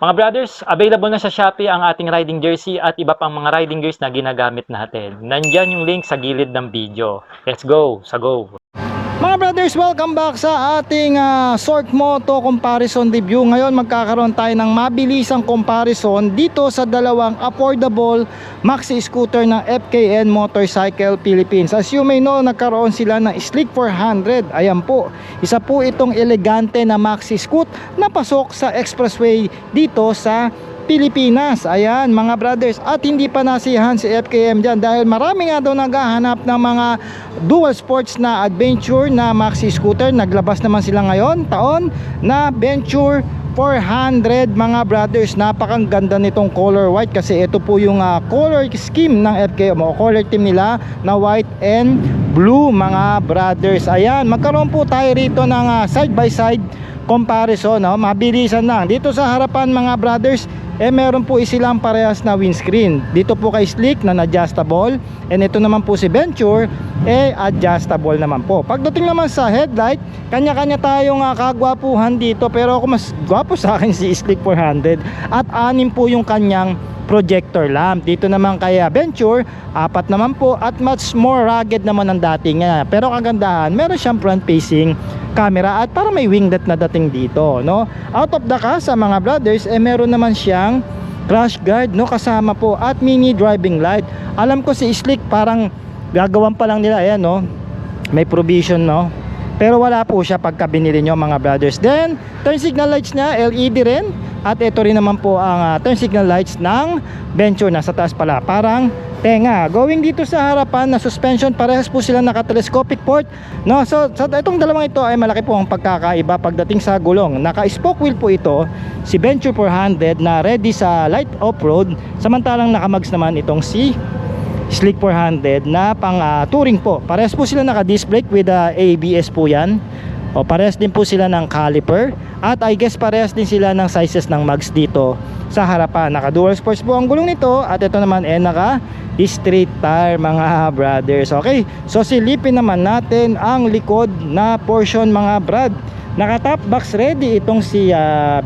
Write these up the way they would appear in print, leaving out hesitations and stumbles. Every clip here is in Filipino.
Mga brothers, available na sa Shopee ang ating riding jersey at iba pang mga riding gears na ginagamit natin. Nandyan yung link sa gilid ng video. Let's go! Sa go! Mga brothers, welcome back sa ating short moto comparison review. Ngayon magkakaroon tayo ng mabilisang comparison dito sa dalawang affordable maxi scooter ng FKN Motorcycle Philippines. As you may know, nagkaroon sila ng Slick 400. Ayan po, isa po itong elegante na maxi scoot na pasok sa expressway dito sa Pilipinas. Ayan mga brothers, at hindi pa nasiyahan si FKM dyan dahil marami nga daw naghahanap ng mga dual sports na adventure na maxi scooter. Naglabas naman sila ngayon taon na Venture 400 mga brothers. Napakang ganda nitong color white kasi ito po yung color scheme ng FKM o color team nila na white and blue mga brothers. Ayan, magkaroon po tayo rito ng side by side comparison, no? Mabilisan lang. Dito sa harapan mga brothers, meron po silang parehas na windscreen. Dito po kay Slick na adjustable, and ito naman po si Venture adjustable naman po. Pagdating naman sa headlight, kanya-kanya tayong kagwapuhan dito, pero ako mas gwapo sa akin si Slick 400 at 6 po yung kanyang projector lamp. Dito naman kaya Venture, 4 naman po at much more rugged naman ang dating niya. Pero kagandahan, meron siyang front facing camera at para may winglet na dating dito, no? Out of the casa mga brothers, meron naman siyang crash guard, no, kasama po at mini driving light. Alam ko si Slick parang gagawan pa lang nila, ayan, no, may provision, no, pero wala po siya pagka binili nyo mga brothers. Then turn signal lights niya LED rin, at ito rin naman po ang turn signal lights ng Venture. Nasa taas pala, parang tenga. Going dito sa harapan na suspension, parehas po sila naka-telescopic port, no? So itong dalawang ito ay malaki po ang pagkakaiba pagdating sa gulong. Naka-spoke wheel po ito si Venture 400 na ready sa light off-road, samantalang naka-mags naman itong si Slick 400 na pang touring po. Parehas po sila naka-disc brake with ABS po yan. O parehas din po sila ng caliper, at I guess parehas din sila ng sizes ng mags dito sa harapan. Naka dual sports po ang gulong nito, at ito naman naka straight tire mga brothers. Okay, so silipin naman natin ang likod na portion mga brad. Naka top box ready itong si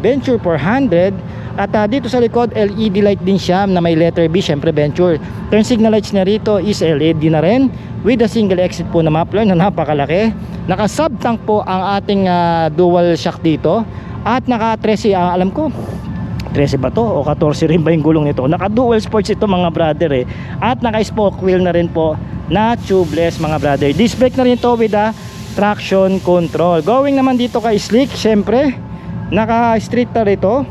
Venture 400, at dito sa likod LED light din siya na may letter B, syempre Venture. Turn signal lights niya rito is LED na rin with a single exit po na muffler na napakalaki. Naka sub tank po ang ating dual shock dito, at naka 13, alam ko 13 ba to o 14 rin ba yung gulong nito. Naka dual sports ito mga brother at naka spoke wheel na rin po na tubeless mga brother. Disc brake na rin to with a traction control. Going naman dito kay Slick, syempre naka street tire ito.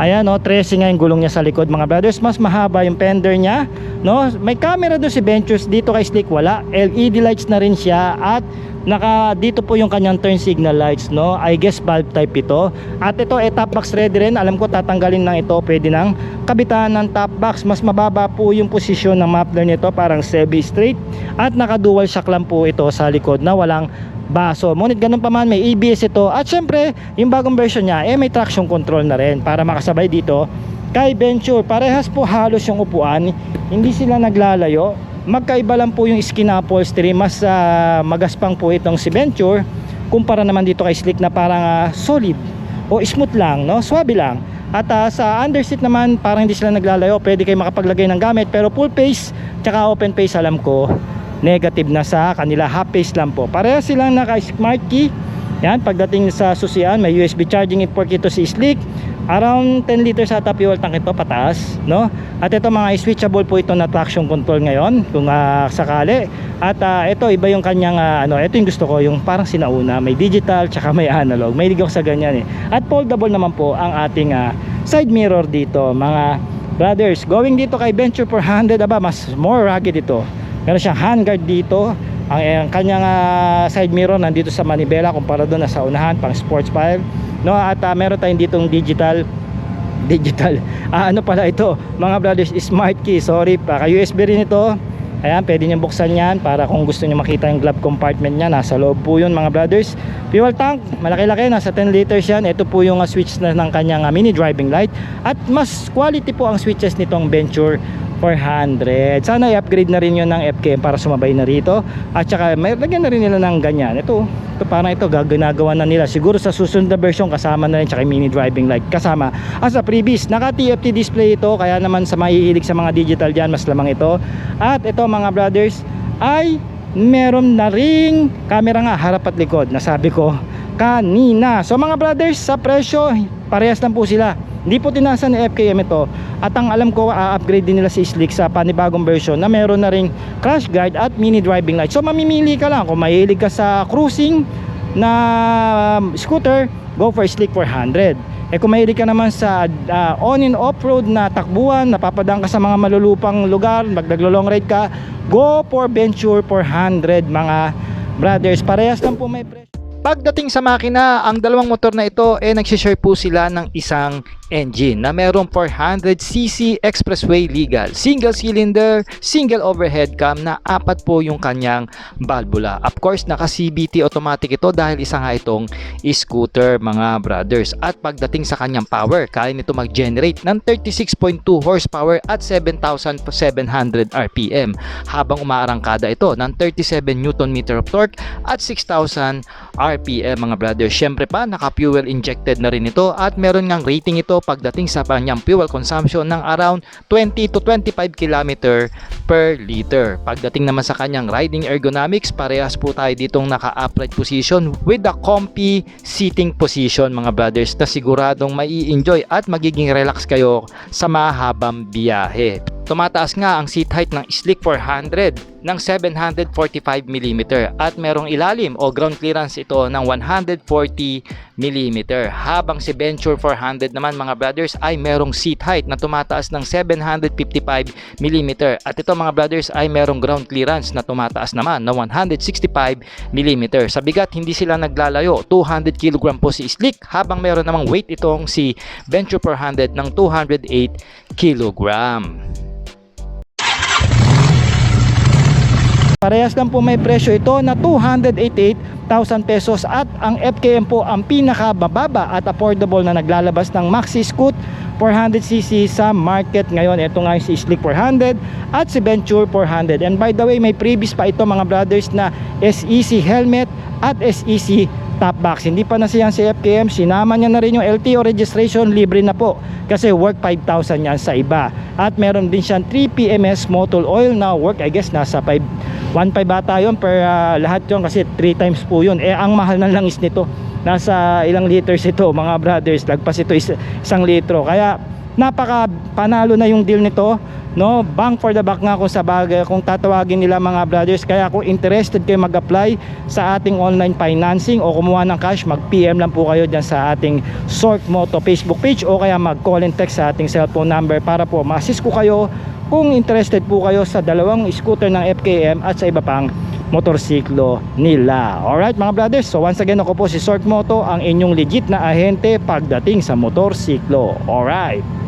Ayan, no, 13 nga yung gulong niya sa likod mga brothers. Mas mahaba yung fender niya, no? May camera doon si Ventures, dito kay Slick wala. LED lights na rin siya, at naka dito po yung kanyang turn signal lights, no? I guess valve type ito. At ito top box ready rin. Alam ko tatanggalin lang ito, pwede nang kabitan ng top box. Mas mababa po yung posisyon ng muffler nito, parang semi straight, at naka dual shock lang po ito sa likod na walang baso. Ngunit ganun pa man, may ABS ito, at syempre yung bagong version niya may traction control na rin para makasabay dito kay Venture. Parehas po halos yung upuan, hindi sila naglalayo. Magkaiba lang po yung skin upholstery, mas magaspang po itong si Venture kumpara naman dito kay Slick na parang solid o smooth lang, no, swabe lang. At sa underseat naman parang hindi sila naglalayo, pwede kayo makapaglagay ng gamit, pero full face tsaka open face alam ko negative na sa kanila, half face lang po. Pareha silang naka smart key. Yan, pagdating sa susian may USB charging port ito si Slick. Around 10 liters ata fuel tank ito pataas, no? At ito mga switchable po ito na traction control ngayon kung sakali. At ito iba yung kanyang ito yung gusto ko, yung parang sinauna, may digital tsaka may analog. May ligaw sa ganyan At foldable naman po ang ating side mirror dito mga brothers. Going dito kay Venture 400, mas more rugged ito. Meron siyang handguard dito. Ang kanyang side mirror nandito sa manibela kumpara doon sa unahan pang sports file, no? At meron tayong ditong digital ano pala ito mga brothers, smart key, sorry, paka USB rin ito. Ayan, pwede nyo buksan yan para kung gusto nyo makita yung glove compartment nya, nasa loob po yun mga brothers. Fuel tank, malaki-laki, nasa 10 liters yan. Ito po yung switch na ng kanyang mini driving light, at mas quality po ang switches nitong Venture 400. Sana i-upgrade na rin yun ng FKM para sumabay na rito. At saka may lagyan na rin nila ng ganyan. Ito parang ito ginagawa na nila. Siguro sa susunod na version kasama na rin, tsaka mini driving light kasama. As a previous, naka TFT display ito, kaya naman sa mahihilig sa mga digital dyan, mas lamang ito. At ito mga brothers ay meron na ring camera nga harap at likod, nasabi ko kanina. So mga brothers, sa presyo parehas lang po sila. Hindi po tinasa ni FKM ito. At ang alam ko, upgrade din nila si Slick sa panibagong version na meron na ring crash guard at mini driving light. So mamimili ka lang kung mahilig ka sa cruising na scooter, go for Slick 400. Kung mahilig ka naman sa on and off road na takbuhan, napapadaan ka sa mga malulupang lugar, magdaglo-long ride ka, go for Venture 400 mga brothers. Parehas lang po may presyo. Pagdating sa makina, ang dalawang motor na ito nagsishare po sila ng isang engine na merong 400cc expressway legal, single cylinder, single overhead cam na 4 po yung kanyang valvula. Of course, naka CVT automatic ito dahil isa nga itong scooter mga brothers. At pagdating sa kanyang power, kaya nito mag-generate ng 36.2 horsepower at 7,700 RPM habang umaarangkada ito ng 37 Nm of torque at 6,000 RPM mga brothers. Syempre pa, naka-fuel injected na rin ito at meron ngang rating ito pagdating sa kanyang fuel consumption ng around 20 to 25 km per liter. Pagdating naman sa kanyang riding ergonomics, parehas po tayo ditong naka-upright position with the comfy seating position mga brothers na siguradong mai-enjoy at magiging relax kayo sa mahabang biyahe. Tumataas nga ang seat height ng Slick 400 ng 745mm at merong ilalim o ground clearance ito ng 140mm, habang si Venture 400 naman mga brothers ay merong seat height na tumataas ng 755mm at ito mga brothers ay merong ground clearance na tumataas naman ng 165mm. Sa bigat hindi sila naglalayo, 200 kg po si Slick habang meron namang weight itong si Venture 400 ng 208 kg. Parehas lang po may presyo ito na 288,000 pesos at ang FKM po ang pinakamababa at affordable na naglalabas ng Maxi Scoot 400cc sa market ngayon. Ito nga yung si Slick 400 at si Venture 400. And by the way, may previous pa ito mga brothers na SEC helmet at SEC top box. Hindi pa na siyan si FKM, sinama niya na rin yung LTO registration, libre na po kasi work 5,000 yan sa iba. At meron din siyang 3 PMS motor oil na work I guess nasa 1.5 bata yun per lahat yun kasi 3 times po yun. Ang mahal na langis nito, nasa ilang liters ito mga brothers, lagpas ito 1 litro. Kaya napaka panalo na yung deal nito, no? Bang for the buck nga kung sa bagay kung tatawagin nila mga brothers. Kaya kung interested kayo mag-apply sa ating online financing o kumuha ng cash, mag-PM lang po kayo dyan sa ating Sork Moto Facebook page o kaya mag-call and text sa ating cellphone number para po ma-assist ko kayo kung interested po kayo sa dalawang scooter ng FKM at sa iba pang motorsiklo nila. Alright mga brothers, so once again ako po si Sork Moto, ang inyong legit na ahente pagdating sa motorsiklo. Alright.